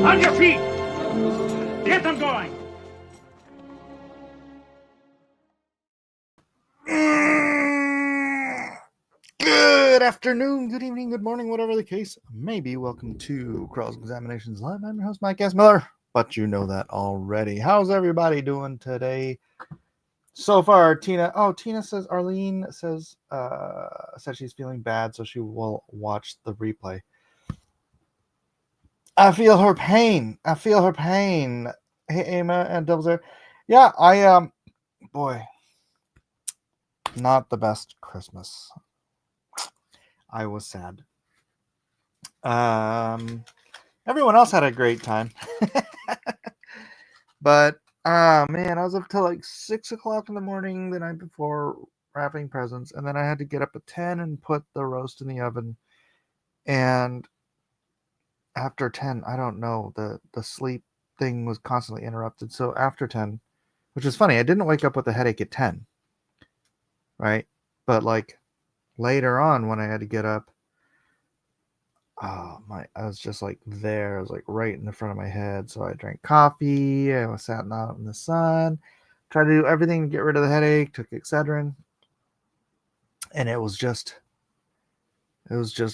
On your feet! Get them going! Good afternoon, good evening, good morning, whatever the case may be. Welcome to Cross Examinations Live. I'm your host, Mike S. Miller, but you know that already. How's everybody doing today? So far, Tina says, Arlene says she's feeling bad, so she will watch the replay. I feel her pain. Hey, Emma and Double Zero. Yeah, boy, not the best Christmas. I was sad. Everyone else had a great time. But man, I was up till like 6 o'clock in the morning the night before wrapping presents, and then I had to get up at 10 and put the roast in the oven. And after 10, I don't know, the sleep thing was constantly interrupted. So after 10, which is funny, I didn't wake up with a headache at 10, right? But like later on when I had to get up, I was just like there. I was like right in the front of my head. So I drank coffee. I was sat out in the sun, tried to do everything to get rid of the headache, took Excedrin. And it was just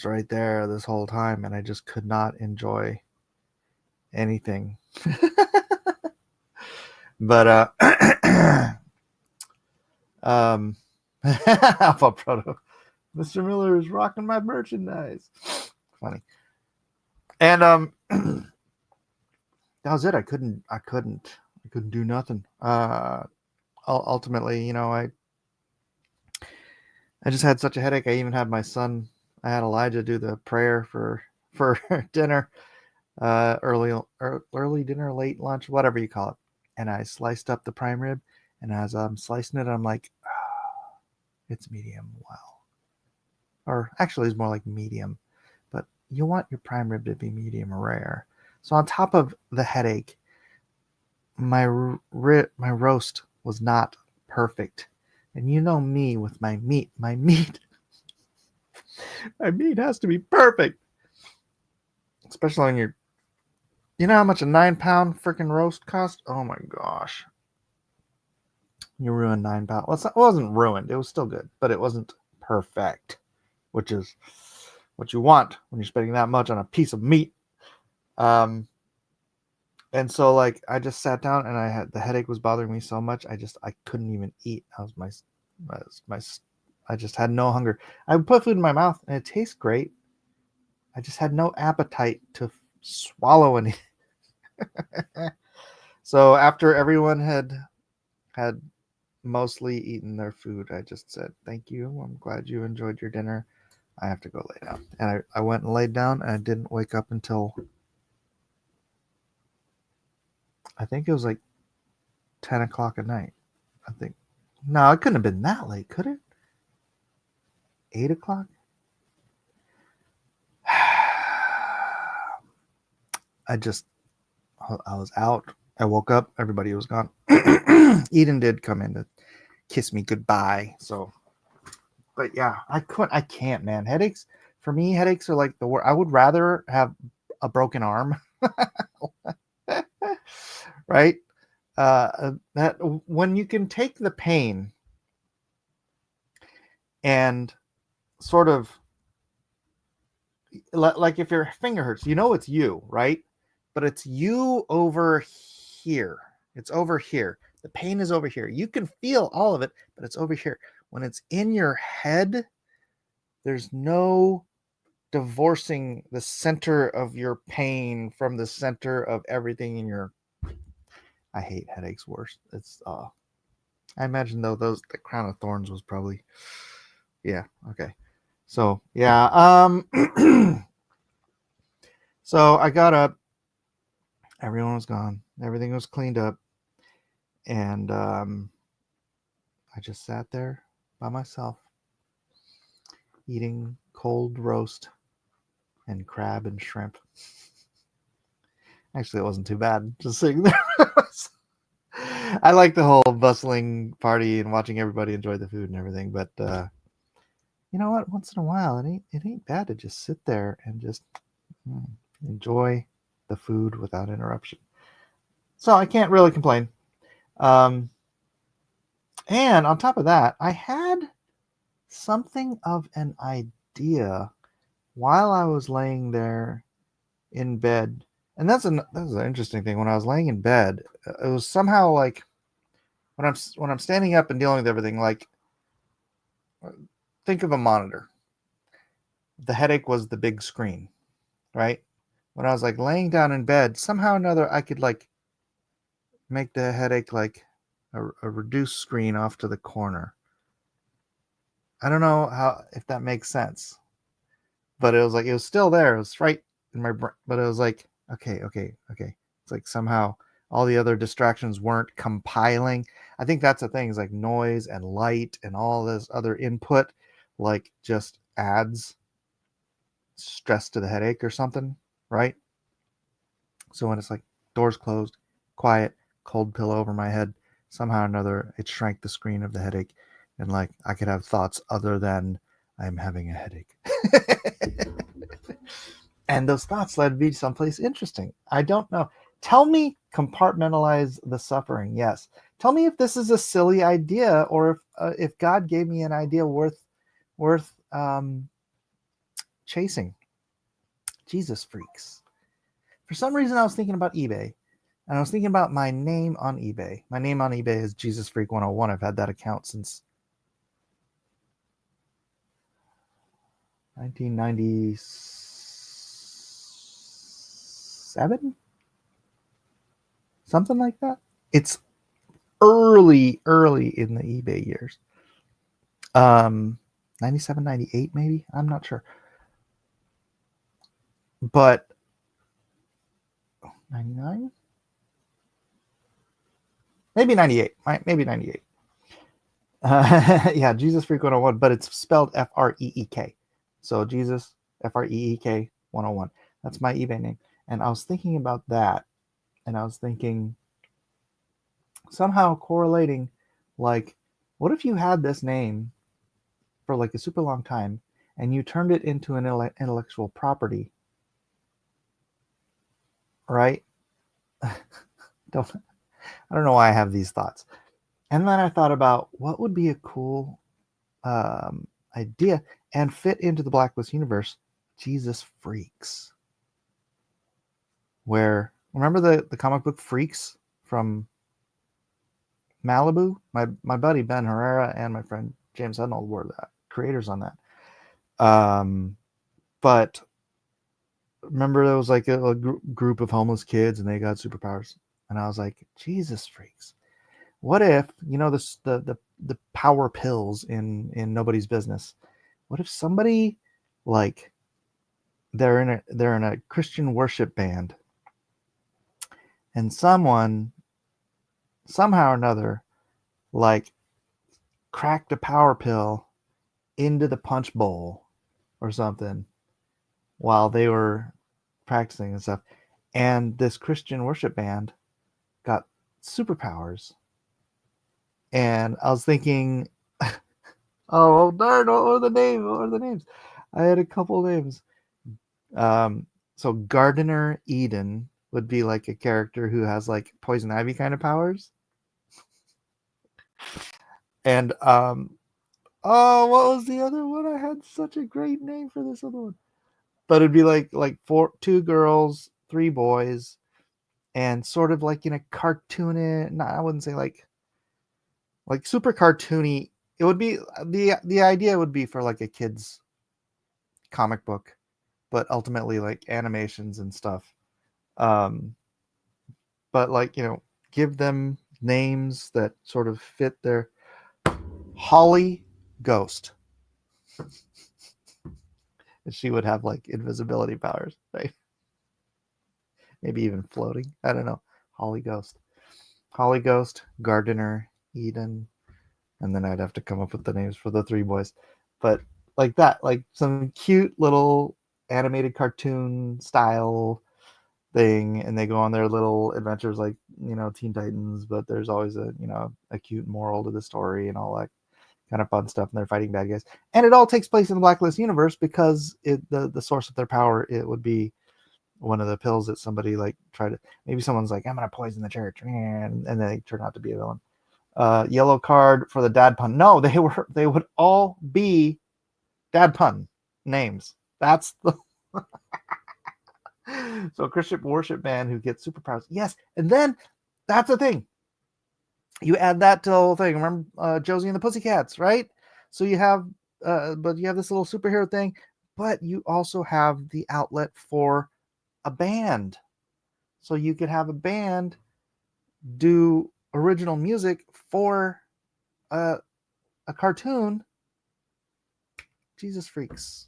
right there this whole time. And I just could not enjoy anything. But, Alpha Proto, Mr. Miller is rocking my merchandise. Funny. And that was it. I couldn't do nothing. Ultimately, you know, I just had such a headache. I even had my son, I had Elijah do the prayer for dinner, early dinner, late lunch, whatever you call it. And I sliced up the prime rib, and as I'm slicing it, I'm like, it's medium well. Or actually, it's more like medium. But you want your prime rib to be medium rare. So on top of the headache, my roast was not perfect. And you know me with my meat. My meat has to be perfect. Especially when you know how much a 9-pound freaking roast cost? Oh my gosh. You ruined 9 pounds. Well, it wasn't ruined. It was still good, but it wasn't perfect, which is what you want when you're spending that much on a piece of meat. And so like I just sat down and the headache was bothering me so much I couldn't even eat. I just had no hunger. I would put food in my mouth and it tastes great. I just had no appetite to swallow anything. So after everyone had mostly eaten their food, I just said, thank you. I'm glad you enjoyed your dinner. I have to go lay down. And I went and laid down, and I didn't wake up until I think it was like 10 o'clock at night. I think. No, it couldn't have been that late, could it? 8 o'clock? I was out. I woke up. Everybody was gone. Eden did come in to kiss me goodbye. So, but yeah, I can't, man. Headaches, for me, headaches are like the worst. I would rather have a broken arm. Right? That when you can take the pain and sort of like if your finger hurts, you know it's you, right? But it's you over here. It's over here. The pain is over here. You can feel all of it, but it's over here. When it's in your head, there's no divorcing the center of your pain from the center of everything in your. I hate headaches worse. It's I imagine though the crown of thorns was probably. Yeah, okay. So yeah, so I got up, everyone was gone, everything was cleaned up, and I just sat there by myself eating cold roast and crab and shrimp. Actually, it wasn't too bad just sitting there. I like the whole bustling party and watching everybody enjoy the food and everything, but you know what? Once in a while, it ain't bad to just sit there and just enjoy the food without interruption. So I can't really complain. And on top of that, I had something of an idea while I was laying there in bed. And that's an interesting thing. When I was laying in bed, it was somehow like when I'm standing up and dealing with everything, like think of a monitor. The headache was the big screen, right? When I was like laying down in bed, somehow or another I could like make the headache like a reduced screen off to the corner. I don't know if that makes sense, but it was still there. It was right in my brain, but it was like okay. It's like somehow all the other distractions weren't compiling. I think that's the thing, is like noise and light and all this other input like just adds stress to the headache or something, right? So when it's like doors closed, quiet, cold pillow over my head, somehow or another it shrank the screen of the headache, and like I could have thoughts other than I'm having a headache. And those thoughts led me someplace interesting. I don't know. Tell me, compartmentalize the suffering. Yes. Tell me if this is a silly idea, or if God gave me an idea worth chasing. Jesus freaks. For some reason, I was thinking about eBay, and I was thinking about my name on eBay. My name on eBay is Jesus Freak 101. I've had that account since 1997, something like that. It's early in the eBay years. 97, 98 maybe, I'm not sure, but 99, maybe 98, maybe 98. Yeah, Jesus Freak 101, but it's spelled Freek. So Jesus Freek 101. That's my eBay name. And I was thinking about that, and I was thinking somehow correlating, like, what if you had this name for like a super long time and you turned it into an intellectual property, right? I don't know why I have these thoughts. And then I thought about what would be a cool idea and fit into the Blacklist universe. Jesus Freaks. Where, remember the comic book Freaks from Malibu? My buddy Ben Herrera and my friend James Hudnall were the creators on that. But remember there was like a group of homeless kids and they got superpowers. And I was like, Jesus Freaks. What if, the power pills in Nobody's Business? What if somebody, like, they're in a Christian worship band, and someone somehow or another like cracked a power pill into the punch bowl or something while they were practicing and stuff, and this Christian worship band got superpowers. And I was thinking, oh darn, what were the names? I had a couple names. So Gardener Eden would be like a character who has like poison ivy kind of powers. And oh, what was the other one? I had such a great name for this other one. But it'd be like two girls, three boys, and sort of like in a cartoony, no, I wouldn't say like super cartoony. It would be the idea would be for like a kid's comic book, but ultimately like animations and stuff. But like, give them names that sort of fit their Holly Ghost. And she would have like invisibility powers, right? Maybe even floating. I don't know. Holly Ghost, Gardener, Eden, and then I'd have to come up with the names for the three boys. But like that, like some cute little animated cartoon style thing, and they go on their little adventures like, Teen Titans, but there's always a cute moral to the story and all that kind of fun stuff, and they're fighting bad guys, and it all takes place in the Blacklist universe because the source of their power, it would be one of the pills that somebody like tried to, maybe someone's like, I'm gonna poison the church, and then they turn out to be a villain. Yellow card for the dad pun. No, they would all be dad pun names. That's the so Christian worship band who gets superpowers. Yes, and then that's the thing. You add that to the whole thing. Remember Josie and the Pussycats, right? So you have, but you have this little superhero thing, but you also have the outlet for a band. So you could have a band do original music for a cartoon. Jesus freaks.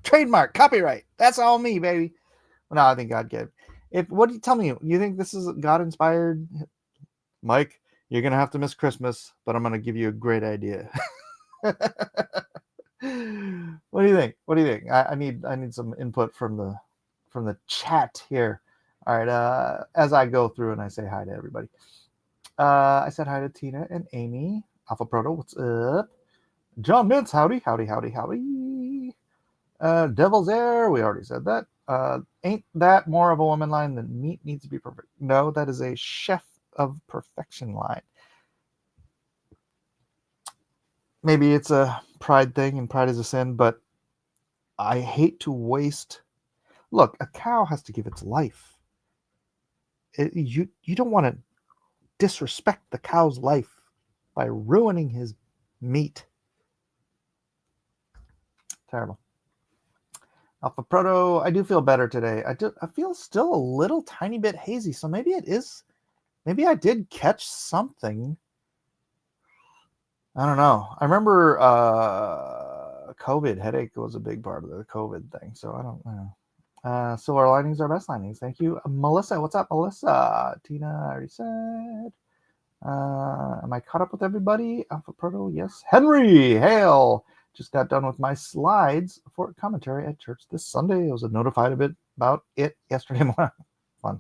Trademark, copyright. That's all me, baby. Well, no, I think God gave. What do you tell me? You think this is God inspired? Mike, you're gonna have to miss Christmas, but I'm gonna give you a great idea. What do you think? I need some input from the chat here. All right. As I go through and I say hi to everybody. I said hi to Tina and Amy. Alpha Proto, what's up? John Mintz, howdy. Devil's Air, we already said that. Ain't that more of a woman line than meat needs to be perfect? No, that is a chef of perfection line. Maybe it's a pride thing and pride is a sin, but I hate to waste. Look, a cow has to give its life. You don't want to disrespect the cow's life by ruining his meat. Terrible. Alpha Proto, I do feel better today. I feel still a little tiny bit hazy, so maybe I did catch something. I don't know. I remember COVID headache was a big part of the COVID thing, so I don't know. So our linings are best linings. Thank you. Melissa, what's up, Melissa? Tina, I already said. Am I caught up with everybody? Alpha Proto, yes. Henry, hail. Just got done with my slides for commentary at church this Sunday. I was notified a bit about it yesterday morning. Fun.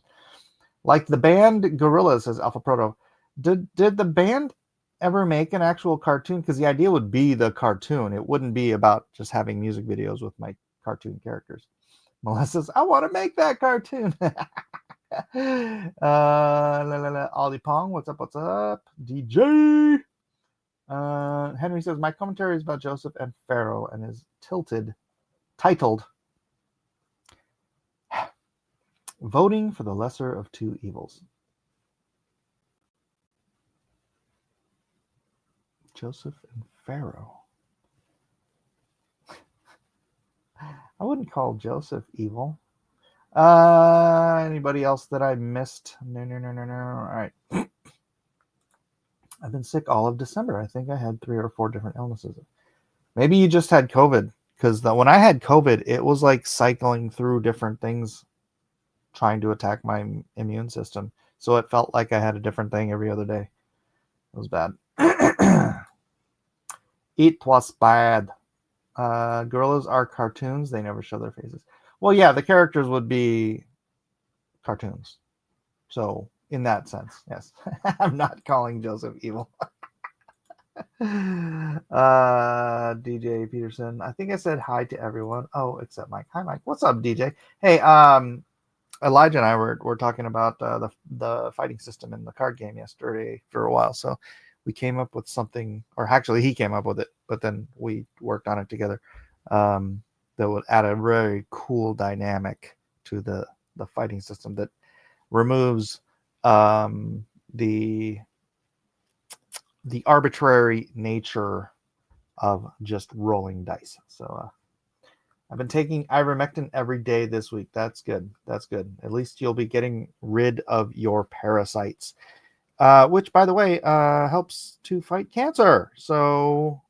Like the band Gorilla, says Alpha Proto. Did the band ever make an actual cartoon? Because the idea would be the cartoon. It wouldn't be about just having music videos with my cartoon characters. Melissa says, I want to make that cartoon. Ollie Pong, what's up? DJ. Henry says, my commentary is about Joseph and Pharaoh and is titled Voting for the Lesser of Two Evils. Joseph and Pharaoh. I wouldn't call Joseph evil. Anybody else that I missed? No. All right. I've been sick all of December. I think I had 3 or 4 different illnesses. Maybe you just had COVID, because when I had COVID, it was like cycling through different things trying to attack my immune system. So it felt like I had a different thing every other day. It was bad. It was bad. Gorillas are cartoons. They never show their faces. Well, yeah, the characters would be cartoons. So in that sense, yes. I'm not calling Joseph evil. DJ Peterson, I think I said hi to everyone. Oh, except Mike. Hi, Mike. What's up, DJ? Hey, Elijah and I were talking about the fighting system in the card game yesterday for a while. So we came up with something, or actually he came up with it, but then we worked on it together. That would add a very cool dynamic to the fighting system that removes the arbitrary nature of just rolling dice. So I've been taking ivermectin every day this week. That's good. At least you'll be getting rid of your parasites, which, by the way, helps to fight cancer. So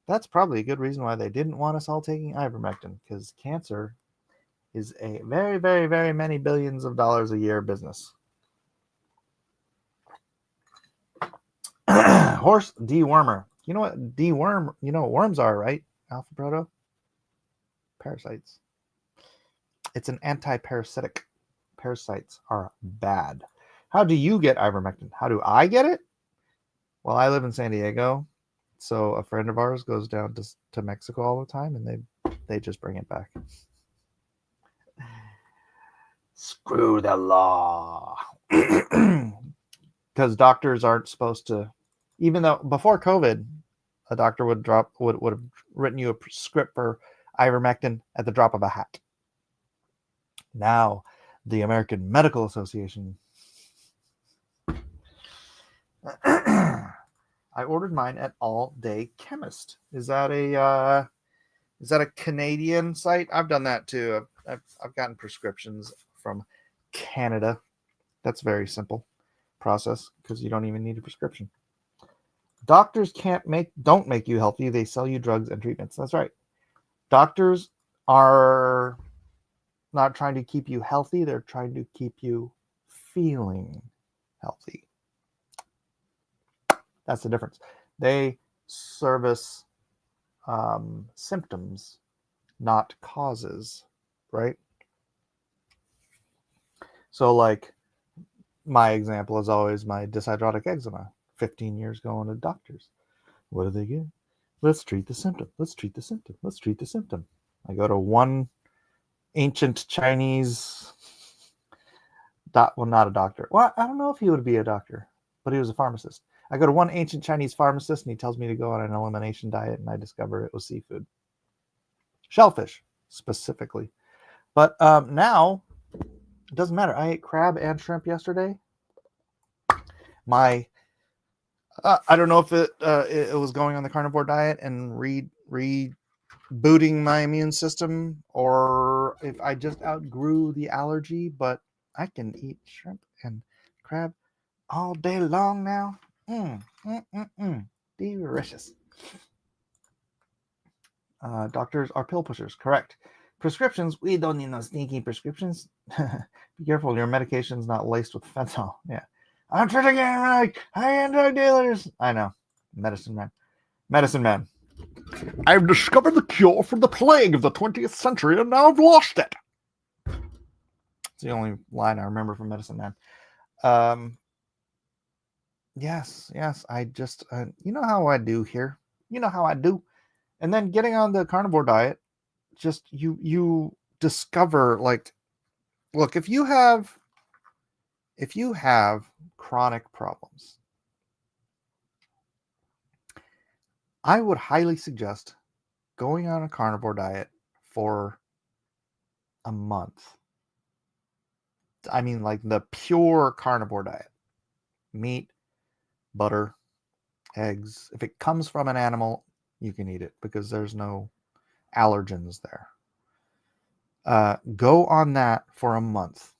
that's probably a good reason why they didn't want us all taking ivermectin, because cancer is a very, very, very many billions of dollars a year business. Horse dewormer. You know what worms are, right? Alpha Proto? Parasites. It's an anti-parasitic. Parasites are bad. How do you get ivermectin? How do I get it? Well, I live in San Diego, so a friend of ours goes down to Mexico all the time, and they They just bring it back. Screw the law. Because doctors aren't supposed to, even though before COVID, a doctor would have written you a script for ivermectin at the drop of a hat. Now, the American Medical Association. I ordered mine at All Day Chemist. Is that a Canadian site? I've done that too. I've gotten prescriptions from Canada. That's a very simple process because you don't even need a prescription. Doctors don't make you healthy. They sell you drugs and treatments. That's right. Doctors are not trying to keep you healthy. They're trying to keep you feeling healthy. That's the difference. They service symptoms, not causes, right? So like my example is always my dyshydrotic eczema. 15 years going to doctors. What do they get? Let's treat the symptom. Let's treat the symptom. Let's treat the symptom. I go to one ancient Chinese, well, not a doctor. Well, I don't know if he would be a doctor, but he was a pharmacist. I go to one ancient Chinese pharmacist and he tells me to go on an elimination diet, and I discover it was seafood. Shellfish, specifically. But now, it doesn't matter. I ate crab and shrimp yesterday. I don't know if it was going on the carnivore diet and rebooting my immune system, or if I just outgrew the allergy, but I can eat shrimp and crab all day long now. Delicious. Doctors are pill pushers, correct. Prescriptions, we don't need no sneaky prescriptions. Be careful, your medication's not laced with fentanyl. Yeah. I'm treating it like high-end drug dealers. I know. Medicine man. I've discovered the cure for the plague of the 20th century, and now I've lost it. It's the only line I remember from Medicine Man. Yes. I just, you know how I do here. You know how I do. And then getting on the carnivore diet, just you discover, like, look, if you have chronic problems, I would highly suggest going on a carnivore diet for a month. I mean, like the pure carnivore diet. Meat, butter, eggs. If it comes from an animal, you can eat it because there's no allergens there. Go on that for a month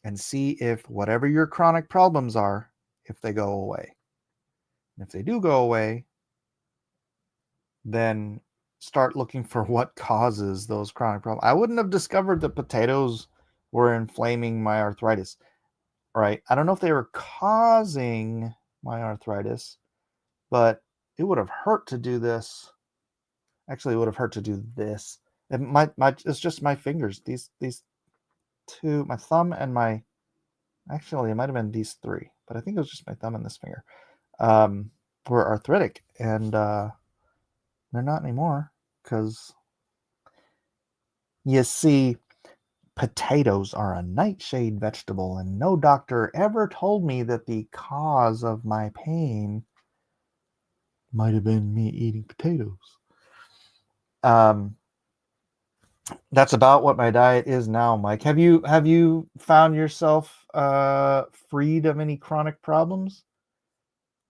and see if whatever your chronic problems are, if they go away. And if they do go away, then start looking for what causes those chronic problems. I wouldn't have discovered that potatoes were inflaming my arthritis, right? I don't know if they were causing my arthritis, but it would have hurt to do this. Actually, it would have hurt to do this. It's just my fingers. These two, my thumb and my, actually, it might have been these three, but I think it was just my thumb and this finger, were arthritic, and they're not anymore because, you see, potatoes are a nightshade vegetable, and no doctor ever told me that the cause of my pain might have been me eating potatoes. That's about what my diet is now, Mike. Have you found yourself freed of any chronic problems?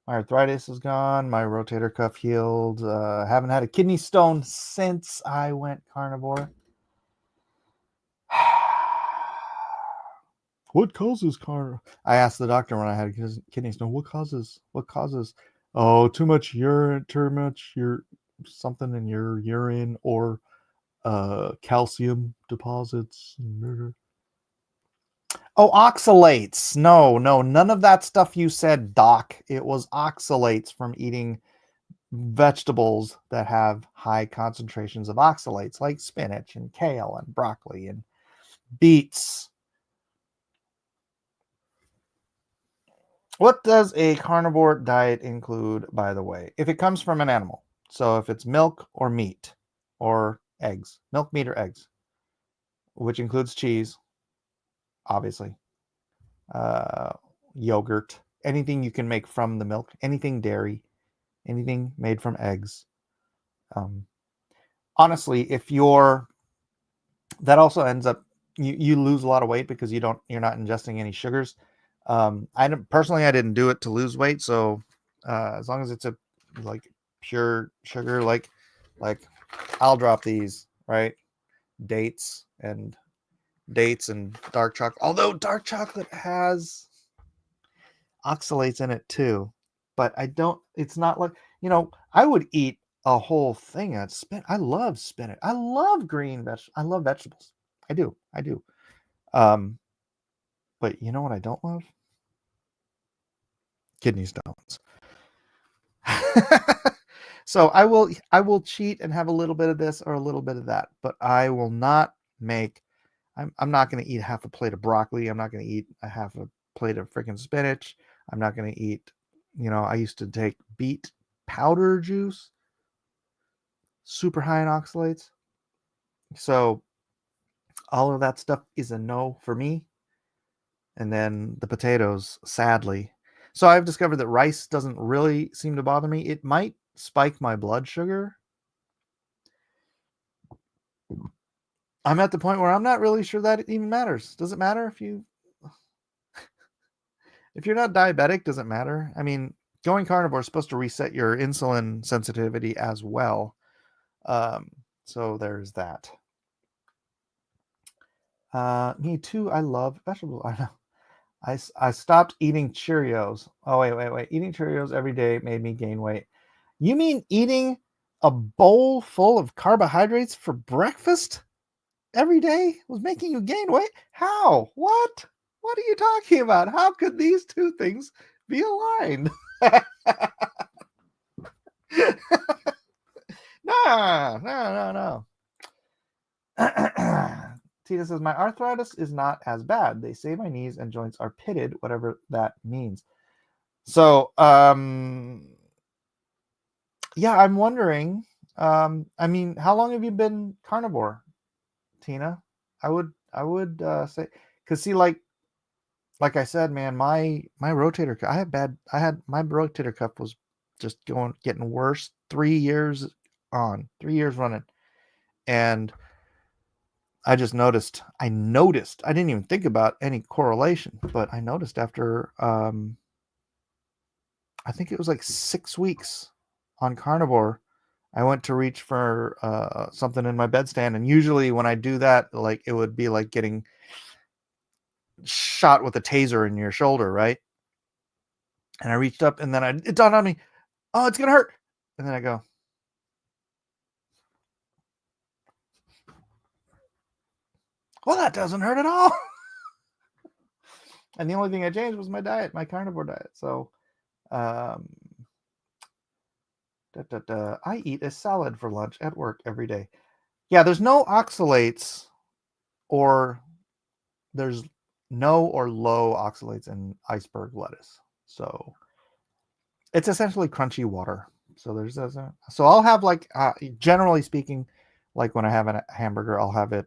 My arthritis is gone. My rotator cuff healed. Haven't had a kidney stone since I went carnivore. What causes carnivore? I asked the doctor when I had a kidney stone. What causes? Oh, too much something in your urine, or calcium deposits. Oh, oxalates. No, none of that stuff you said, Doc. It was oxalates from eating vegetables that have high concentrations of oxalates, like spinach and kale and broccoli and beets. What does a carnivore diet include, by the way? If it comes from an animal, so if it's milk or meat or eggs, milk, meat, or eggs, which includes cheese, obviously, yogurt, anything you can make from the milk, anything dairy, anything made from eggs. Honestly, if that also ends up you lose a lot of weight because you're not ingesting any sugars. I didn't do it to lose weight, so as long as it's a like pure sugar, like I'll drop these, right? Dates and dark chocolate. Although dark chocolate has oxalates in it too, but it's not like, I would eat a whole thing of spinach. I love spinach. I love green vegetables. I love vegetables. I do. But you know what I don't love? Kidney stones. So I will cheat and have a little bit of this or a little bit of that, but I will not make. I'm not going to eat half a plate of broccoli. I'm not going to eat a half a plate of freaking spinach. I'm not going to eat. I used to take beet powder juice, super high in oxalates. So all of that stuff is a no for me. And then the potatoes, sadly. So I've discovered that rice doesn't really seem to bother me. It might spike my blood sugar. I'm at the point where I'm not really sure that it even matters. Does it matter if you're not diabetic? Does it matter? I mean, going carnivore is supposed to reset your insulin sensitivity as well. So there's that. Me too. I love vegetables. I know. I stopped eating Cheerios. Oh, wait. Eating Cheerios every day made me gain weight. You mean eating a bowl full of carbohydrates for breakfast every day was making you gain weight? How? What? What are you talking about? How could these two things be aligned? No. Tina says, my arthritis is not as bad. They say my knees and joints are pitted, whatever that means. So, yeah, I'm wondering, I mean, how long have you been carnivore, Tina? I would say, because see, like I said, man, my rotator cuff, my rotator cuff was just getting worse 3 years running. And I noticed, I didn't even think about any correlation, but I noticed after, I think it was like 6 weeks on carnivore, I went to reach for something in my bedstand. And usually when I do that, like it would be like getting shot with a taser in your shoulder, right? And I reached up and then it dawned on me, oh, it's going to hurt. And then I go, well, that doesn't hurt at all. And the only thing I changed was my diet, my carnivore diet. So, I eat a salad for lunch at work every day. Yeah, there's no oxalates or there's no or low oxalates in iceberg lettuce. So it's essentially crunchy water. So so I'll have like, generally speaking, like when I have a hamburger, I'll have it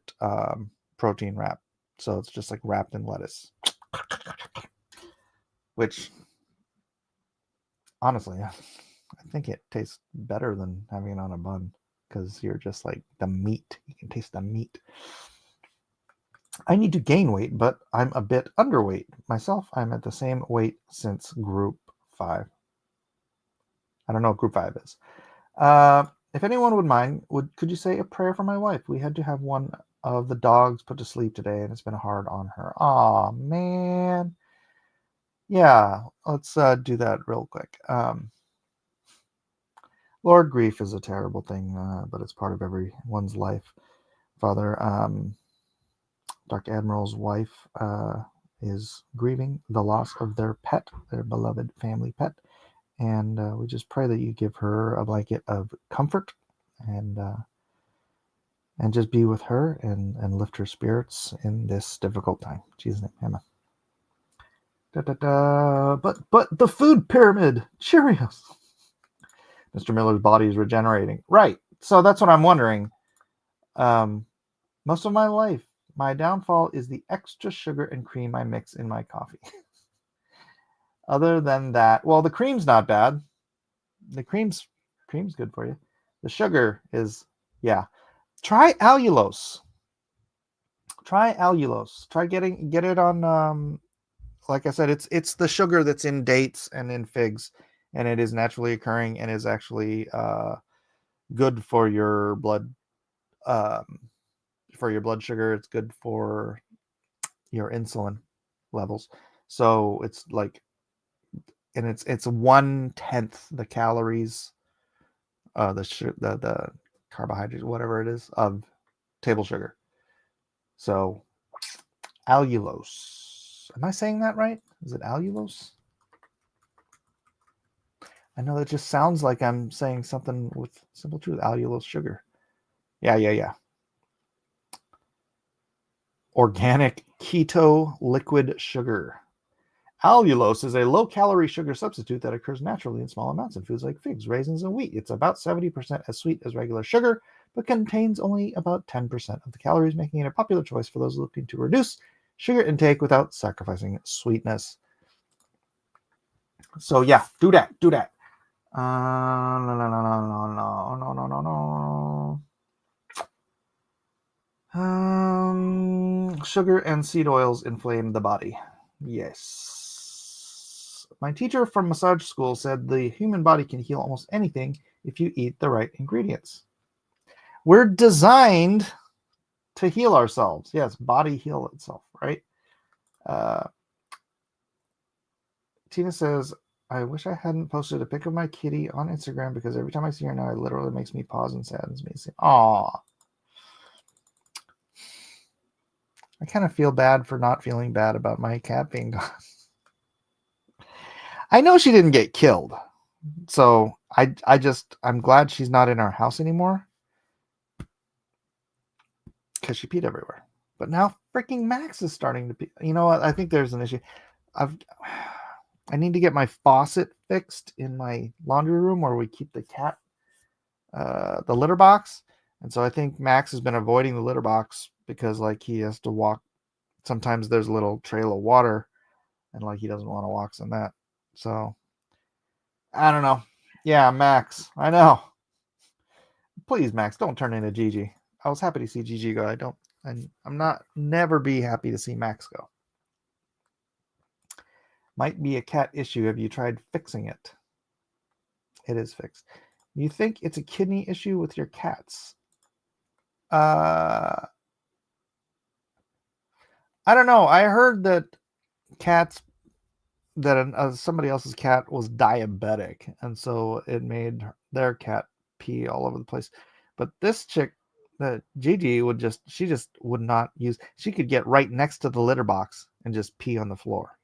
protein wrapped. So it's just like wrapped in lettuce, which honestly, I think it tastes better than having it on a bun because you're just like the meat. You can taste the meat. I need to gain weight, but I'm a bit underweight myself. I'm at the same weight since group 5. I don't know what group 5 is. If anyone would mind, could you say a prayer for my wife? We had to have one of the dogs put to sleep today, and it's been hard on her. Aw, man. Yeah, let's do that real quick. Lord, grief is a terrible thing, but it's part of everyone's life. Father, Dr. Admiral's wife is grieving the loss of their pet, their beloved family pet. And we just pray that you give her a blanket of comfort and just be with her and lift her spirits in this difficult time. In Jesus' name, amen. But the food pyramid, Cheerios. Mr. Miller's body is regenerating. Right. So that's what I'm wondering. Most of my life, my downfall is the extra sugar and cream I mix in my coffee. Other than that, well, the cream's not bad. The cream's good for you. The sugar is, yeah. Try allulose. Try allulose. Get it on. Like I said, it's the sugar that's in dates and in figs, and it is naturally occurring and is actually good for your blood. For your blood sugar, it's good for your insulin levels. So it's like, and it's 1/10 the calories, the carbohydrates, whatever it is, of table sugar. So allulose. Am I saying that right? Is it allulose? I know that just sounds like I'm saying something with simple truth. Allulose sugar. Yeah. Organic keto liquid sugar. Allulose is a low-calorie sugar substitute that occurs naturally in small amounts in foods like figs, raisins, and wheat. It's about 70% as sweet as regular sugar, but contains only about 10% of the calories, making it a popular choice for those looking to reduce sugar intake without sacrificing sweetness. So yeah, do that. No. Sugar and seed oils inflame the body. Yes. My teacher from massage school said the human body can heal almost anything if you eat the right ingredients. We're designed to heal ourselves. Yes, body heal itself, right? Tina says, I wish I hadn't posted a pic of my kitty on Instagram because every time I see her now, it literally makes me pause and saddens me. Aw. I kind of feel bad for not feeling bad about my cat being gone. I know she didn't get killed. So I'm glad she's not in our house anymore. Because she peed everywhere. But now freaking Max is starting to pee. You know what? I think there's an issue. I need to get my faucet fixed in my laundry room where we keep the cat, the litter box. And so I think Max has been avoiding the litter box because like he has to walk. Sometimes there's a little trail of water and like he doesn't want to walk on that. So I don't know. Yeah, Max. I know. Please, Max, don't turn into Gigi. I was happy to see Gigi go. I'm never be happy to see Max go. Might be a cat issue. Have you tried fixing it? It is fixed. You think it's a kidney issue with your cats? I don't know. I heard that cats, that somebody else's cat was diabetic, and so it made their cat pee all over the place. But this chick, that Gigi, she just would not use. She could get right next to the litter box and just pee on the floor.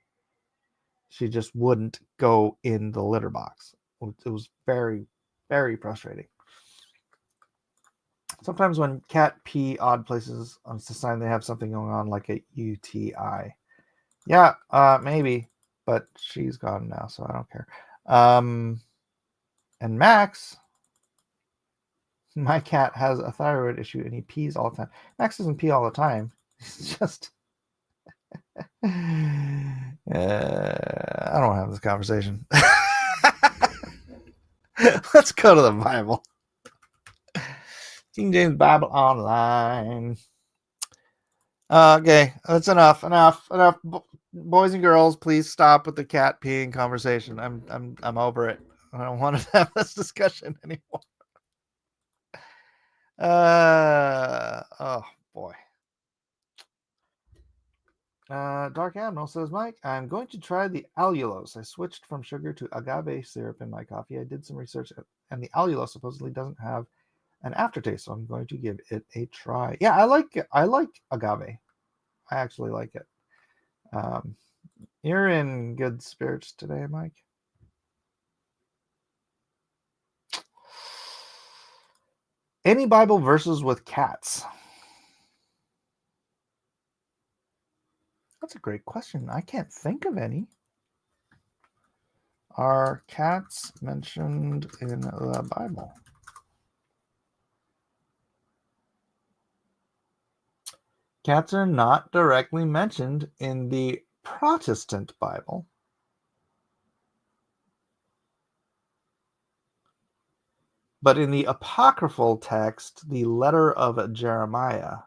She just wouldn't go in the litter box. It was very, very frustrating. Sometimes when cat pee odd places, it's a sign they have something going on, like a UTI. Yeah, maybe, but she's gone now, so I don't care. And Max, my cat, has a thyroid issue and he pees all the time. Max doesn't pee all the time. He's just I don't want to have this conversation. Let's go to the Bible. King James Bible Online. Okay, that's enough. Boys and girls, please stop with the cat peeing conversation. I'm over it. I don't want to have this discussion anymore. Oh boy. Dark Admiral says, Mike, I'm going to try the allulose. I switched from sugar to agave syrup in my coffee. I did some research, and the allulose supposedly doesn't have an aftertaste, so I'm going to give it a try. Yeah, I like agave. I actually like it. You're in good spirits today, Mike. Any Bible verses with cats? That's a great question. I can't think of any. Are cats mentioned in the Bible? Cats are not directly mentioned in the Protestant Bible. But in the apocryphal text, the letter of Jeremiah,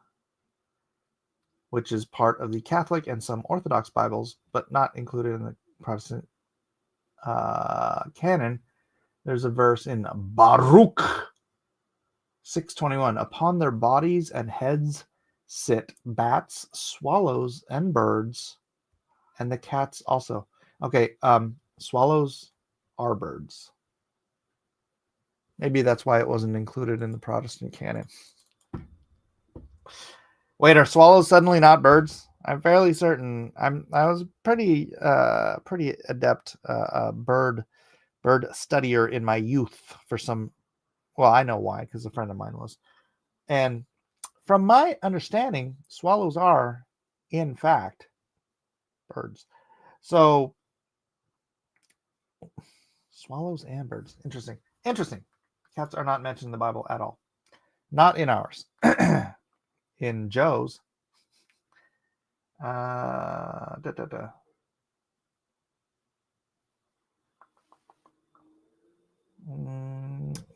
which is part of the Catholic and some Orthodox Bibles, but not included in the Protestant canon, there's a verse in Baruch 6:21. Upon their bodies and heads sit bats, swallows, and birds, and the cats also. Okay, swallows are birds. Maybe that's why it wasn't included in the Protestant canon. Wait, are swallows suddenly not birds? I'm fairly certain. I was pretty adept bird studier in my youth for some. Well, I know why, because a friend of mine was. And from my understanding, swallows are, in fact, birds. So swallows and birds. Interesting. Cats are not mentioned in the Bible at all. Not in ours. In Joe's.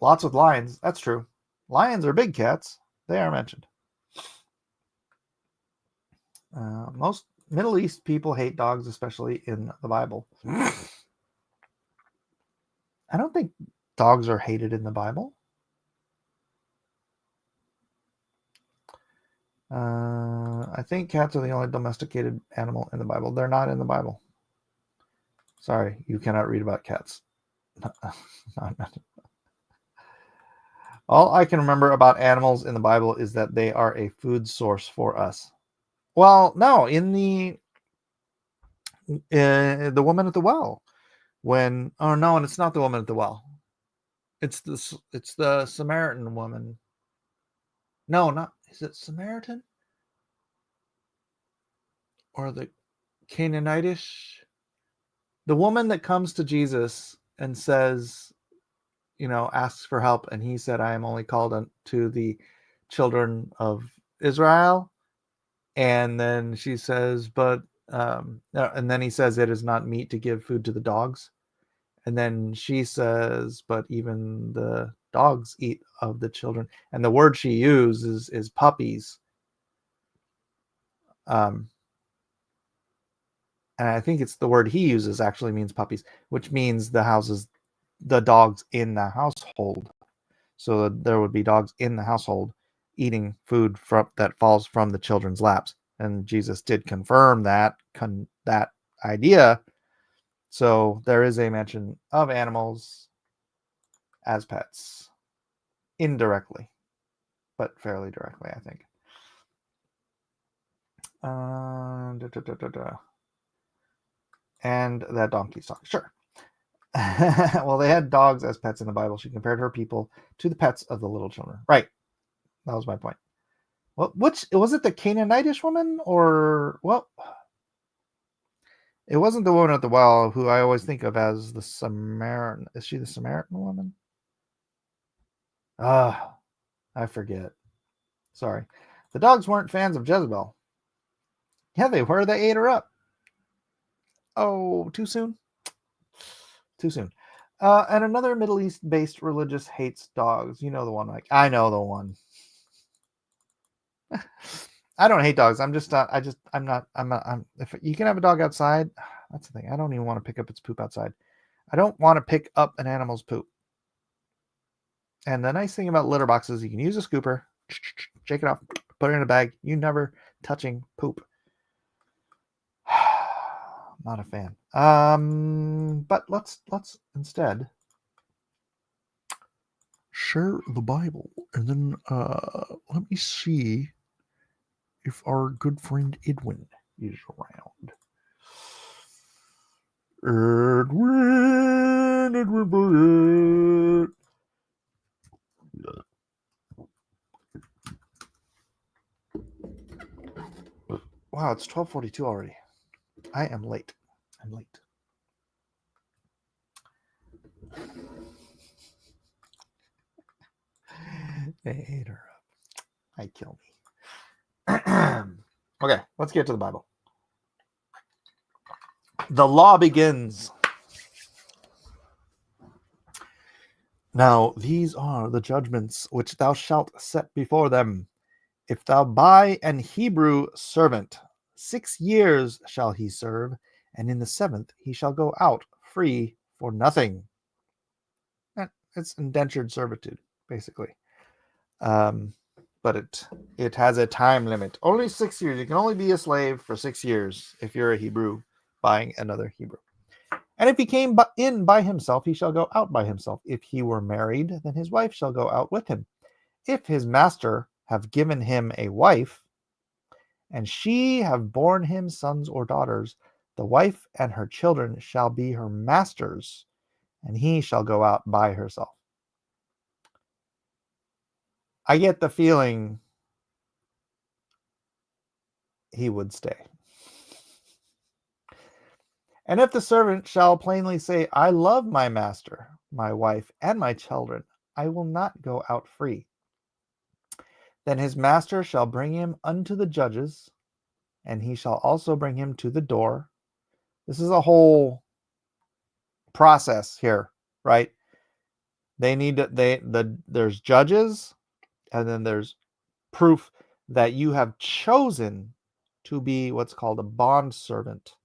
Lots with lions. That's true. Lions are big cats. They are mentioned. Most Middle East people hate dogs, especially in the Bible. I don't think dogs are hated in the Bible. I think cats are the only domesticated animal in the Bible. They're not in the Bible. Sorry, you cannot read about cats. All I can remember about animals in the Bible is that they are a food source for us. Well, no, in the woman at the well, and it's not the woman at the well. It's the Samaritan woman. No, not is it Samaritan or the Canaanitish? The woman that comes to Jesus and says, asks for help, and he said, "I am only called to the children of Israel." And then she says, and then he says, "It is not meet to give food to the dogs." And then she says, "But even the dogs eat of the children." And the word she uses is puppies. And I think it's the word he uses actually means puppies, which means the dogs in the household. So there would be dogs in the household eating food that falls from the children's laps. And Jesus did confirm that idea. So there is a mention of animals as pets, indirectly, but fairly directly, I think. And that donkey's talking. Sure. Well, they had dogs as pets in the Bible. She compared her people to the pets of the little children. Right. That was my point. Well, which was it, the Canaanitish woman or well? It wasn't the woman at the well, who I always think of as the Samaritan. Is she the Samaritan woman? I forget. Sorry. The dogs weren't fans of Jezebel. Yeah, they were. They ate her up. Oh, too soon? Too soon. And another Middle East-based religious hates dogs. You know the one, Mike. I know the one. I don't hate dogs. I'm not. If you can have a dog outside, that's the thing. I don't even want to pick up its poop outside. I don't want to pick up an animal's poop. And the nice thing about litter boxes, you can use a scooper, shake it off, put it in a bag. You never touching poop. Not a fan. But let's instead share the Bible, and then let me see if our good friend Edwin is around. Edwin. Wow, it's 12:42 already. I am late. I'm late. They ate her up. I kill me. Okay, let's get to the Bible. The law begins. Now these are the judgments which thou shalt set before them. If thou buy an Hebrew servant, 6 years shall he serve, and in the 7th he shall go out free for nothing. It's indentured servitude, basically. But it has a time limit. Only 6 years. You can only be a slave for 6 years if you're a Hebrew buying another Hebrew. And if he came in by himself, he shall go out by himself. If he were married, then his wife shall go out with him. If his master have given him a wife, and she have borne him sons or daughters, the wife and her children shall be her master's, and he shall go out by herself. I get the feeling he would stay. And if the servant shall plainly say, I love my master, my wife, and my children, I will not go out free. Then his master shall bring him unto the judges, and he shall also bring him to the door. This is a whole process here, right? There's judges, and then there's proof that you have chosen to be what's called a bond servant,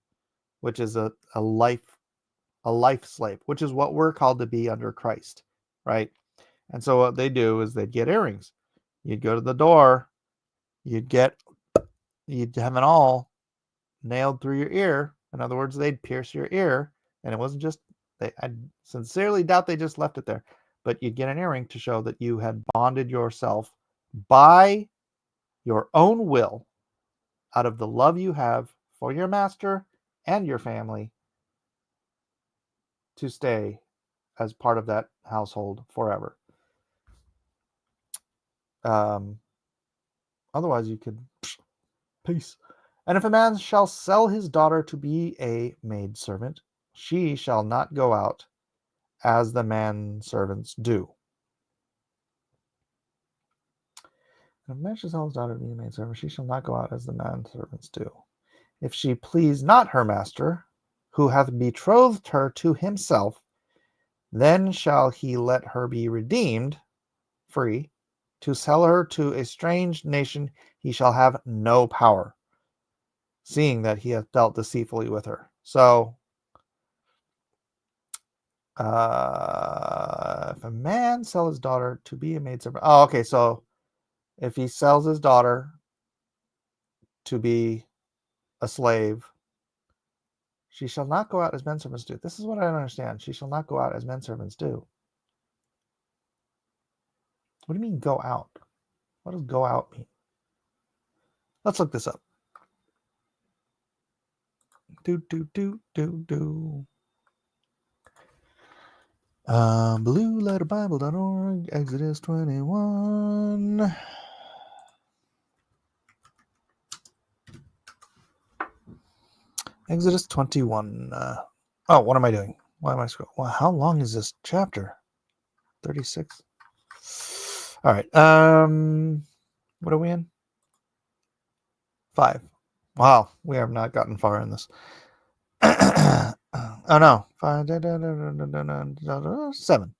which is a life slave, which is what we're called to be under Christ, right? And so what they do is they'd get earrings. You'd go to the door, you'd have an awl nailed through your ear. In other words, they'd pierce your ear, and it wasn't just, I sincerely doubt they just left it there, but you'd get an earring to show that you had bonded yourself by your own will out of the love you have for your master and your family to stay as part of that household forever. Otherwise you could peace. And if a man shall sell his daughter to be a maidservant, she shall not go out as the manservants do. If a man shall sell his daughter to be a maidservant, she shall not go out as the manservants do. If she please not her master, who hath betrothed her to himself, then shall he let her be redeemed, free. To sell her to a strange nation he shall have no power, seeing that he hath dealt deceitfully with her. So, if a man sell his daughter to be a maidservant. Oh, okay, so if he sells his daughter to be a slave, she shall not go out as menservants do. This is what I don't understand. She shall not go out as menservants do. What do you mean go out? What does go out mean? Let's look this up. BlueLetterBible.org, Exodus 21. Exodus 21. What am I doing? Why am I scrolling? Wow, how long is this chapter? 36. All right. What are we in? 5. Wow, we have not gotten far in this. Oh no. 5. 7.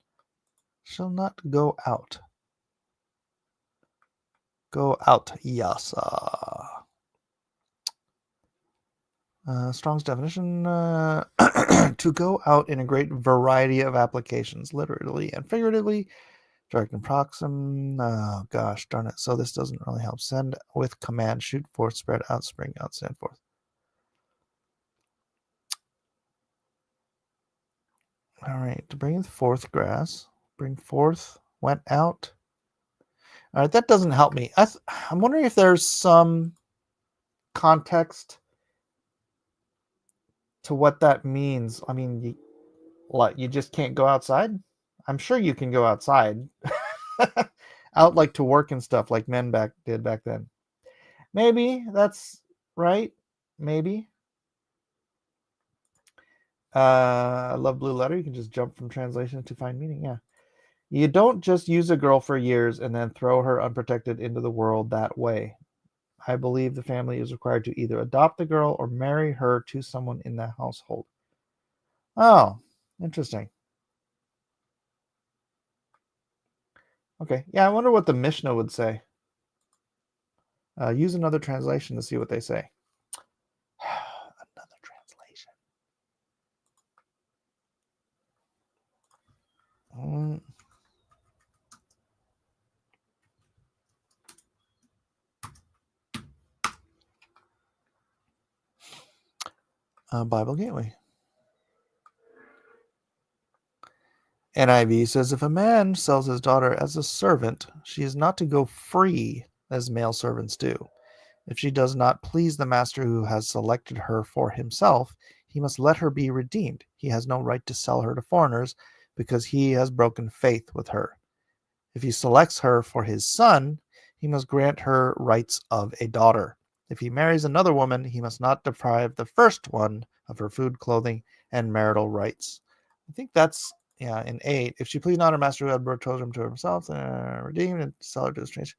Shall not go out. Go out, yasa. Strong's definition, to go out in a great variety of applications, literally and figuratively, direct and proxim. Oh, gosh, darn it. So this doesn't really help. Send with command, shoot forth, spread out, spring out, send forth. All right, to bring forth grass, bring forth, went out. All right, that doesn't help me. I'm wondering if there's some context to what that means. I mean, you just can't go outside? I'm sure you can go outside. Out like to work and stuff like men did back then. Maybe that's right. Maybe. I love Blue Letter. You can just jump from translation to find meaning. Yeah. You don't just use a girl for years and then throw her unprotected into the world that way. I believe the family is required to either adopt the girl or marry her to someone in the household. Oh, interesting. Okay, yeah, I wonder what the Mishnah would say. Use another translation to see what they say. Another translation. Bible Gateway. NIV says, if a man sells his daughter as a servant, she is not to go free as male servants do. If she does not please the master who has selected her for himself, he must let her be redeemed. He has no right to sell her to foreigners because he has broken faith with her. If he selects her for his son, he must grant her rights of a daughter. If he marries another woman, he must not deprive the first one of her food, clothing, and marital rights. I think that's, in 8. If she please not her master who had betrothed him to himself, redeemed and sell her to a stranger,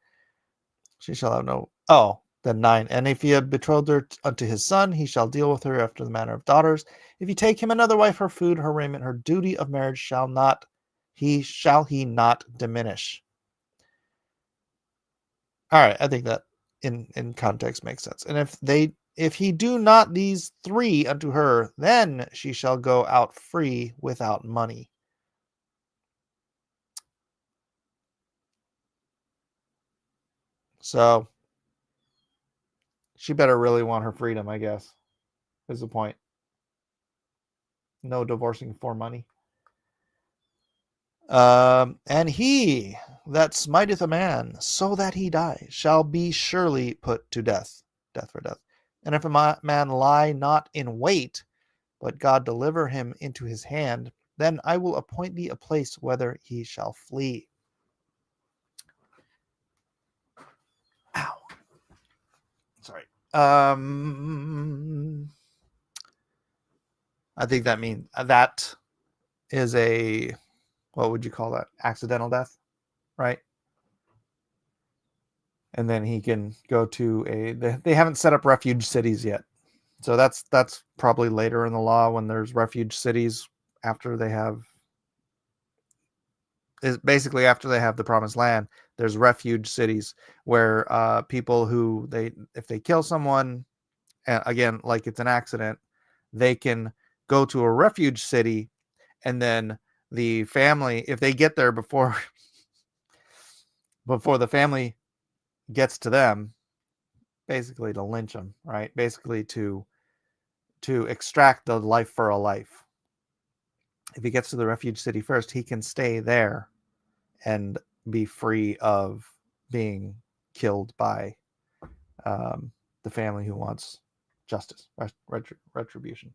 she shall have no. Oh, then 9. And if he had betrothed her unto his son, he shall deal with her after the manner of daughters. If he take him another wife, her food, her raiment, her duty of marriage shall he not diminish. All right, I think that in context makes sense. And if he do not these 3 unto her, then she shall go out free without money. So she better really want her freedom, I guess, is the point. No divorcing for money. And he that smiteth a man so that he die shall be surely put to death for death. And if a man lie not in wait, but God deliver him into his hand, then I will appoint thee a place whither he shall flee. Ow. Sorry. I think that means that is a, what would you call that? Accidental death, right? And then he can go to they haven't set up refuge cities yet. So that's probably later in the law when there's refuge cities after they have, is basically after they have the promised land, there's refuge cities where people who if they kill someone, again, like it's an accident, they can go to a refuge city, and then the family, if they get there before the family gets to them, basically to lynch them, right? Basically to extract the life for a life. If he gets to the refuge city first, he can stay there and be free of being killed by the family who wants justice, retribution.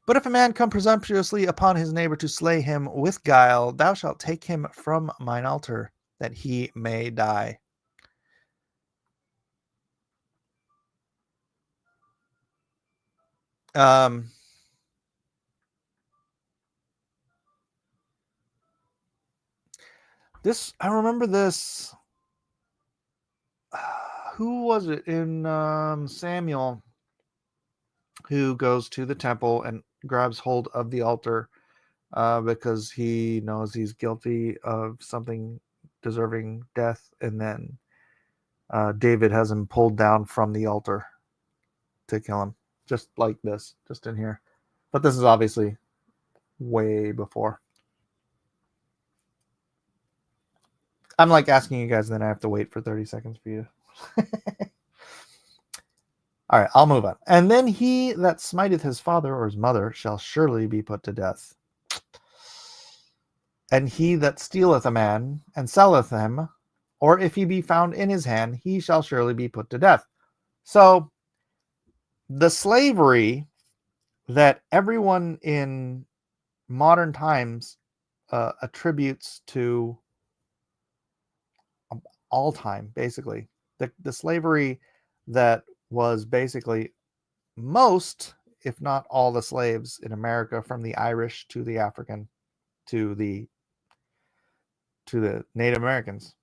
But if a man come presumptuously upon his neighbor to slay him with guile, thou shalt take him from mine altar, that he may die. I remember this. Who was it in Samuel who goes to the temple and grabs hold of the altar because he knows he's guilty of something deserving death, and then David has him pulled down from the altar to kill him, just like this, just in here. But this is obviously way before. I'm like asking you guys, and then I have to wait for 30 seconds for you. All right, I'll move on. And then he that smiteth his father or his mother shall surely be put to death. And he that stealeth a man and selleth him, or if he be found in his hand, he shall surely be put to death. So the slavery that everyone in modern times attributes to all time, basically, the slavery that was basically most, if not all, the slaves in America, from the Irish to the African to the Native Americans,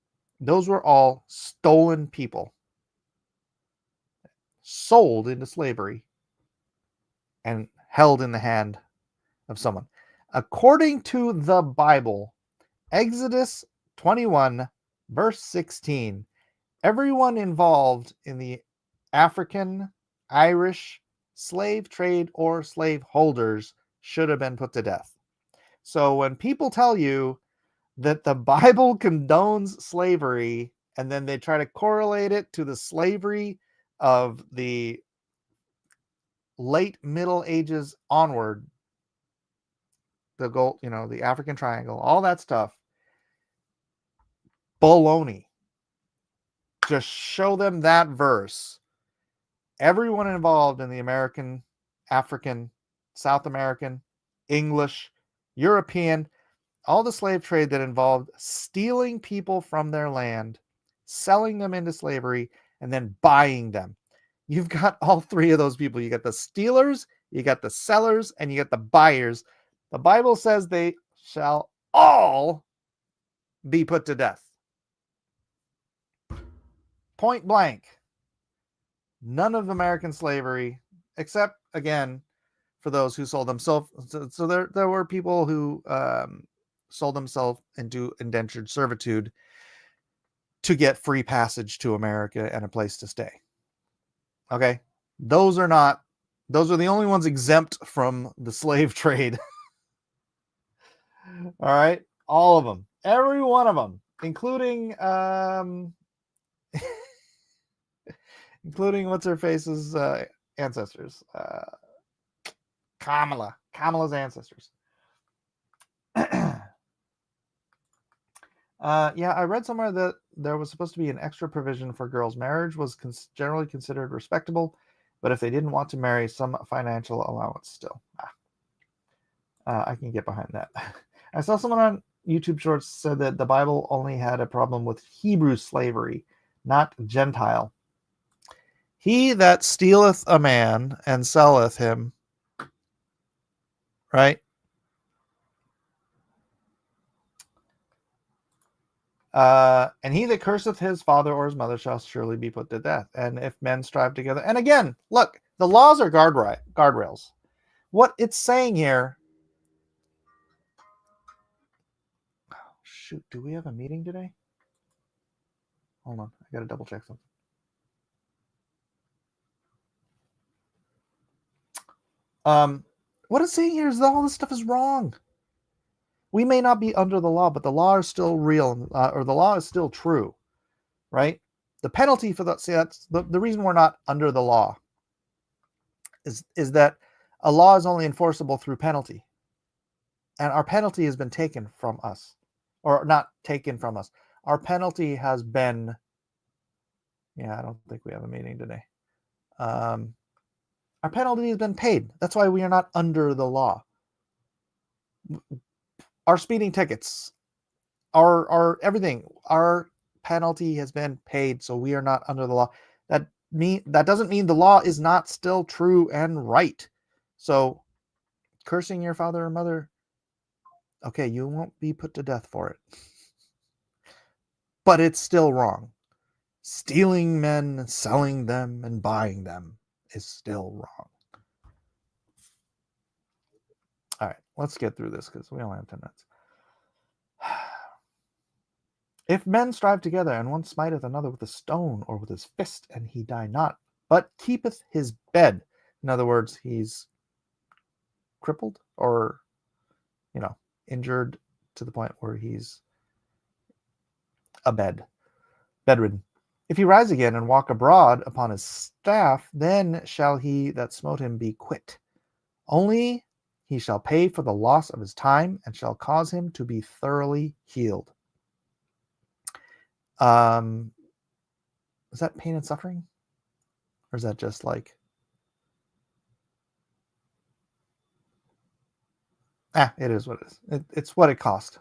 Those were all stolen people, sold into slavery, and held in the hand of someone. According to the Bible, Exodus 21, verse 16, everyone involved in the African, Irish slave trade or slave holders should have been put to death. So when people tell you that the Bible condones slavery and then they try to correlate it to the slavery of the late Middle Ages onward, the gold, the African triangle, all that stuff, baloney. Just show them that verse. Everyone involved in the American, African, South American, English, European, all the slave trade that involved stealing people from their land, selling them into slavery, and then buying them. You've got all three of those people. You got the stealers, you got the sellers, and you got the buyers. The Bible says they shall all be put to death. Point blank. None of American slavery, except, again, for those who sold themselves. So there were people who sold themselves into indentured servitude to get free passage to America and a place to stay. Okay? Those are the only ones exempt from the slave trade. All right? All of them. Every one of them, including including what's her face's ancestors. Kamala's ancestors. Yeah, I read somewhere that there was supposed to be an extra provision for girls. Marriage was generally considered respectable, but if they didn't want to marry, some financial allowance still. I can get behind that. I saw someone on YouTube Shorts said that the Bible only had a problem with Hebrew slavery, not Gentile. He that stealeth a man and selleth him, right? And he that curseth his father or his mother shall surely be put to death. And if men strive together, and again, look, the laws are guardrails. What it's saying here. Oh, shoot, do we have a meeting today? Hold on, I gotta double check something. What it's saying here is that all this stuff is wrong. We may not be under the law, but the law is still real, or the law is still true, right? The penalty for that, see, that's the reason we're not under the law is that a law is only enforceable through penalty. And our penalty has been taken from us, or not taken from us. Our penalty has been, I don't think we have a meeting today. Our penalty has been paid. That's why we are not under the law. Our speeding tickets, our everything, our penalty has been paid, so we are not under the law. That doesn't mean the law is not still true and right. So cursing your father or mother, okay, you won't be put to death for it. But it's still wrong. Stealing men, selling them, and buying them is still wrong. All right, let's get through this because we only have 10 minutes. If men strive together, and one smiteth another with a stone or with his fist, and he die not, but keepeth his bed. In other words, he's crippled or, injured to the point where he's bedridden. If he rise again and walk abroad upon his staff, then shall he that smote him be quit. Only he shall pay for the loss of his time, and shall cause him to be thoroughly healed. Is that pain and suffering? Or is that just like... it is what it is. It's what it cost.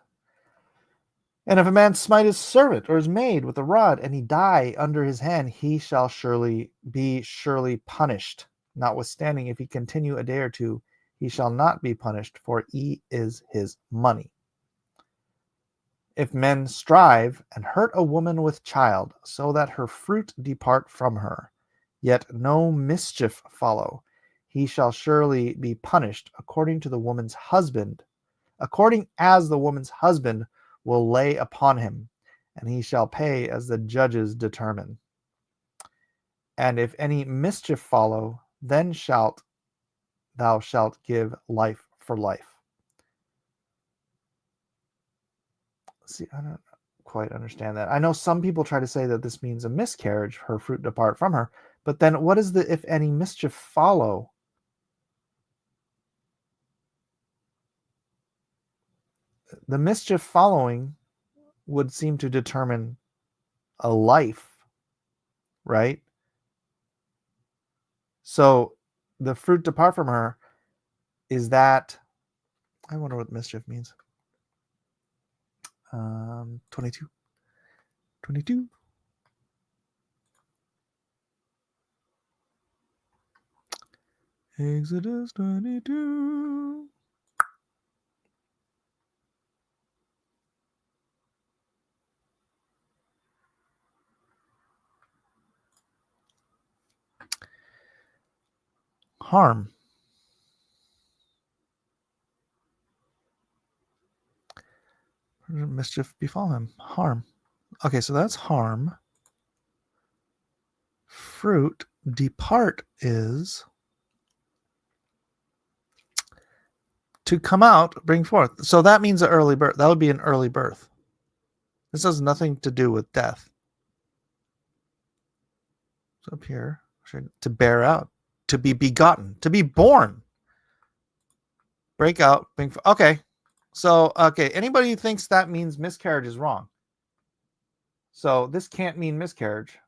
And if a man smite his servant or his maid with a rod, and he die under his hand, he shall surely be punished. Notwithstanding, if he continue a day or two, he shall not be punished, for he is his money. If men strive and hurt a woman with child, so that her fruit depart from her, yet no mischief follow, he shall surely be punished according to the woman's husband, according as the woman's husband will lay upon him, and he shall pay as the judges determine. And if any mischief follow, then thou shalt give life for life. See, I don't quite understand that. I know some people try to say that this means a miscarriage, her fruit depart from her, but then what is the if any mischief follow? The mischief following would seem to determine a life, right? So the fruit depart from her, is that, I wonder what mischief means. 22. Exodus 22. Harm. Mischief befall him. Harm. Okay, so that's harm. Fruit depart is to come out, bring forth. So that means an early birth. That would be an early birth. This has nothing to do with death. So up here, to bear out, to be begotten, to be born. Break out, bring forth. Okay. So, okay, anybody who thinks that means miscarriage is wrong. So this can't mean miscarriage.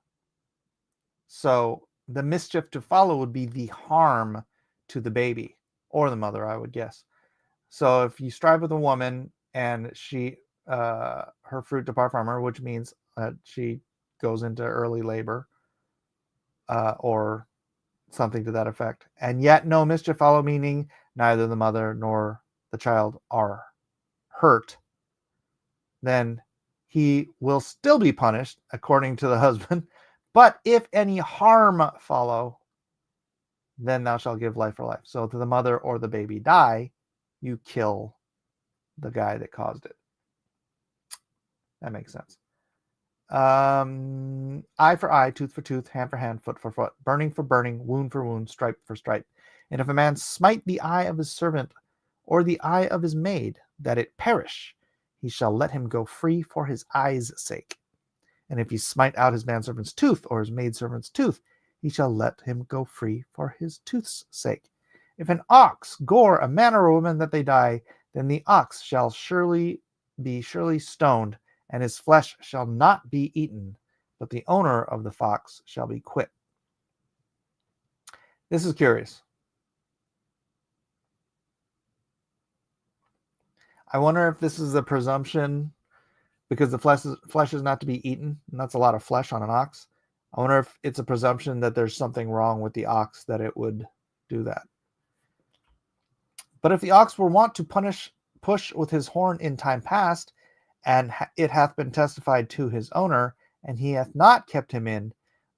So the mischief to follow would be the harm to the baby or the mother, I would guess. So if you strive with a woman and she, her fruit depart from her, which means she goes into early labor, or something to that effect, and yet no mischief follow, meaning neither the mother nor the child are hurt, then he will still be punished according to the husband. But if any harm follow, then thou shalt give life for life. So to the mother or the baby die, you kill the guy that caused it. That makes sense. Eye for eye, tooth for tooth, hand for hand, foot for foot, burning for burning, wound for wound, stripe for stripe. And if a man smite the eye of his servant or the eye of his maid, that it perish, he shall let him go free for his eye's sake. And if he smite out his manservant's tooth or his maidservant's tooth, he shall let him go free for his tooth's sake. If an ox gore a man or a woman that they die, then the ox shall surely stoned, and his flesh shall not be eaten, but the owner of the fox shall be quit. This is curious. I wonder if this is a presumption because the flesh is not to be eaten, and that's a lot of flesh on an ox. I wonder if it's a presumption that there's something wrong with the ox that it would do that. But if the ox were wont to push with his horn in time past, and it hath been testified to his owner, and he hath not kept him in,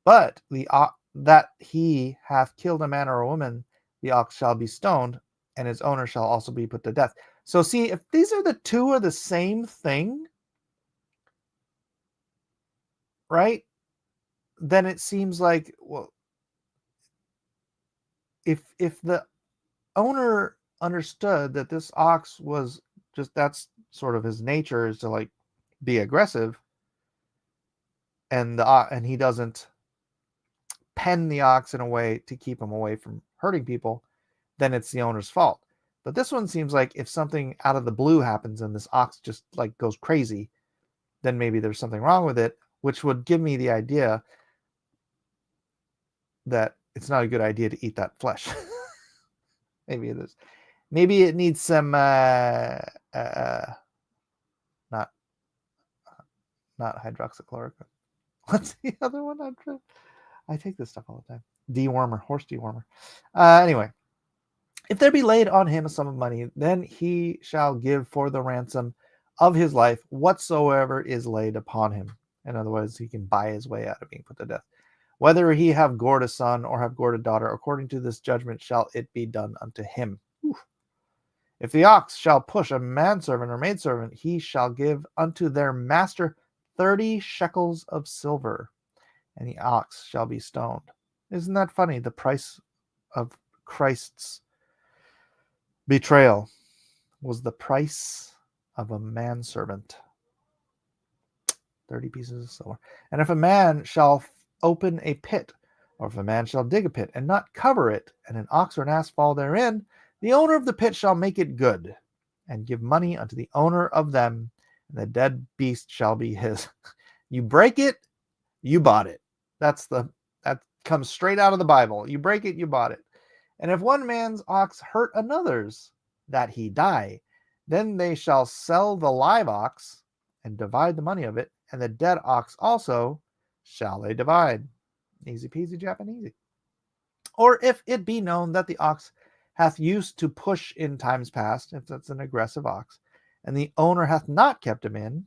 but that he hath killed a man or a woman, the ox shall be stoned, and his owner shall also be put to death. So see, if these are the two are the same thing, right? Then it seems like, well, if the owner understood that this ox was just, that's sort of his nature, is to like be aggressive, and he doesn't pen the ox in a way to keep him away from hurting people, then it's the owner's fault. But this one seems like if something out of the blue happens and this ox just like goes crazy, then maybe there's something wrong with it, which would give me the idea that it's not a good idea to eat that flesh. Maybe it is. Maybe it needs some not hydroxychloroquine. What's the other one? I take this stuff all the time. Dewormer, horse dewormer. Anyway, if there be laid on him a sum of money, then he shall give for the ransom of his life whatsoever is laid upon him. In other words, he can buy his way out of being put to death. Whether he have gored a son or have gored a daughter, according to this judgment shall it be done unto him. Oof. If the ox shall push a manservant or maidservant, he shall give unto their master 30 shekels of silver, and the ox shall be stoned. Isn't that funny? The price of Christ's betrayal was the price of a manservant. 30 pieces of silver. And if a man shall open a pit, or if a man shall dig a pit and not cover it, and an ox or an ass fall therein, the owner of the pit shall make it good, and give money unto the owner of them, and the dead beast shall be his. You break it, you bought it. That comes straight out of the Bible. You break it, you bought it. And if one man's ox hurt another's, that he die, then they shall sell the live ox and divide the money of it, and the dead ox also shall they divide. Easy peasy Japanesey. Or if it be known that the ox hath used to push in times past, if that's an aggressive ox, and the owner hath not kept him in,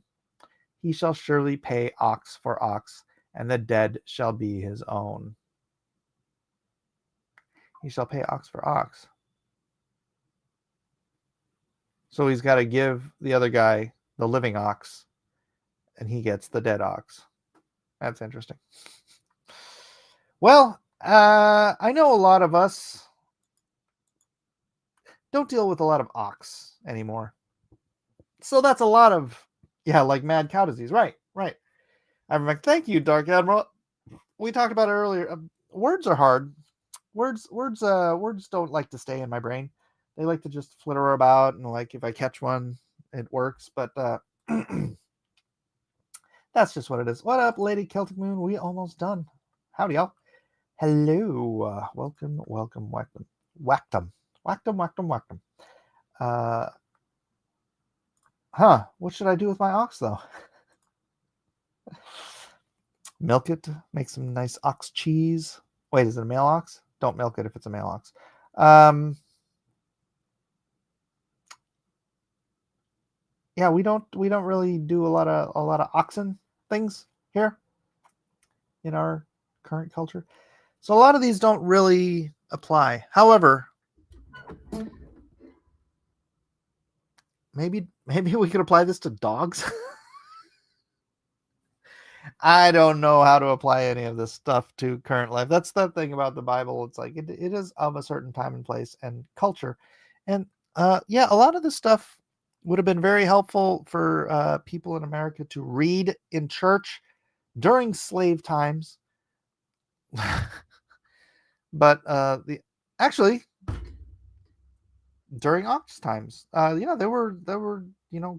he shall surely pay ox for ox, and the dead shall be his own. He shall pay ox for ox. So he's got to give the other guy the living ox, and he gets the dead ox. That's interesting. Well, I know a lot of us don't deal with a lot of ox anymore. So that's a lot of, like mad cow disease. Right. I'm like, thank you, Dark Admiral. We talked about it earlier. Words are hard. Words don't like to stay in my brain. They like to just flitter about, and like if I catch one, it works. But that's just what it is. What up, Lady Celtic Moon? We almost done. Howdy, y'all. Hello. Welcome. Whacked 'em. What should I do with my ox, though? Milk it. Make some nice ox cheese. Wait, is it a male ox? Don't milk it if it's a male ox. We don't really do a lot of oxen things here in our current culture. So a lot of these don't really apply. However, maybe we could apply this to dogs. I don't know how to apply any of this stuff to current life. That's the thing about the Bible. It's like it is of a certain time and place and culture. And a lot of this stuff would have been very helpful for people in America to read in church during slave times. But actually during ox times, there were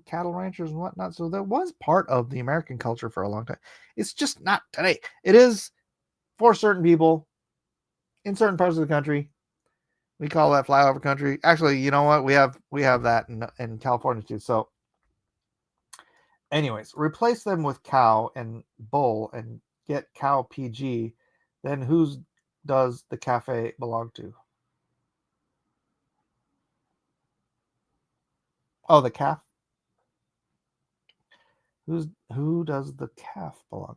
cattle ranchers and whatnot, so that was part of the American culture for a long time. It's just not today. It is for certain people in certain parts of the country. We call that flyover country. Actually, you know what? We have that in California too. So anyways, replace them with cow and bull and get cow PG. Then whose does the cafe belong to? Oh, the calf. Who does the calf belong?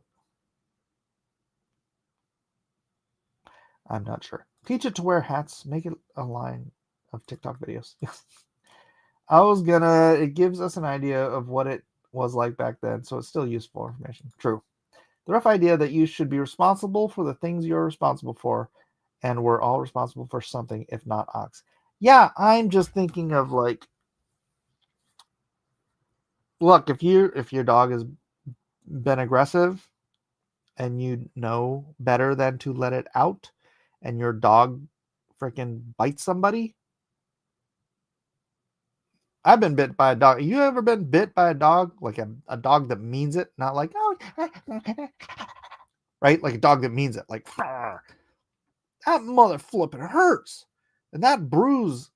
I'm not sure. Teach it to wear hats. Make it a line of TikTok videos. It gives us an idea of what it was like back then, so it's still useful information. True. The rough idea that you should be responsible for the things you're responsible for, and we're all responsible for something, if not ox. Yeah, I'm just thinking of like, look, if your dog has been aggressive and you know better than to let it out, and your dog freaking bites somebody. I've been bit by a dog. You ever been bit by a dog? Like a dog that means it, not like, oh, right? Like a dog that means it, like, that mother flipping hurts. And that bruise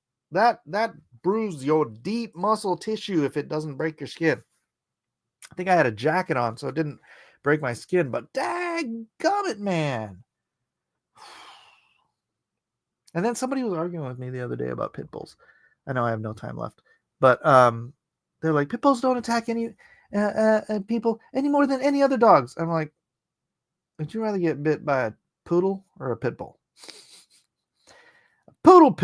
your deep muscle tissue if it doesn't break your skin. I think I had a jacket on, so it didn't break my skin, but dadgummit, man. And then somebody was arguing with me the other day about pit bulls. I know I have no time left, but they're like, pit bulls don't attack any people any more than any other dogs. I'm like, would you rather get bit by a poodle or a pit bull? A poodle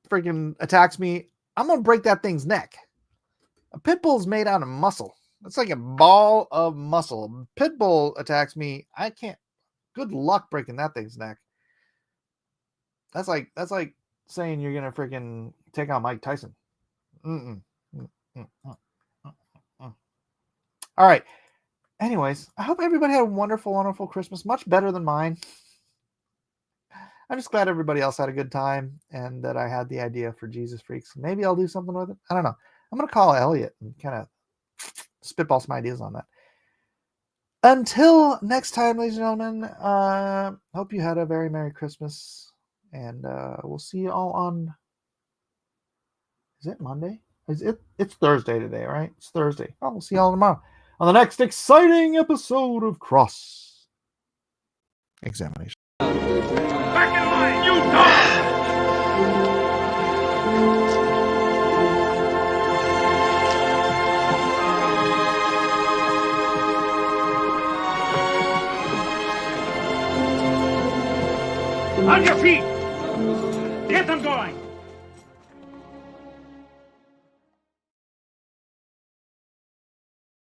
freaking attacks me, I'm gonna break that thing's neck. A pit bull's made out of muscle. It's like a ball of muscle. A pit bull attacks me, I can't. Good luck breaking that thing's neck. That's like saying you're gonna freaking take on Mike Tyson. All right. Anyways, I hope everybody had a wonderful, wonderful Christmas. Much better than mine. I'm just glad everybody else had a good time and that I had the idea for Jesus Freaks. Maybe I'll do something with it. I don't know. I'm going to call Elliot and kind of spitball some ideas on that. Until next time, ladies and gentlemen, hope you had a very Merry Christmas. And we'll see you all on... Is it Monday? It's Thursday today, right? It's Thursday. Oh, we'll see you all tomorrow on the next exciting episode of Cross Examination. Back in line, you dog! On your feet! Get them going!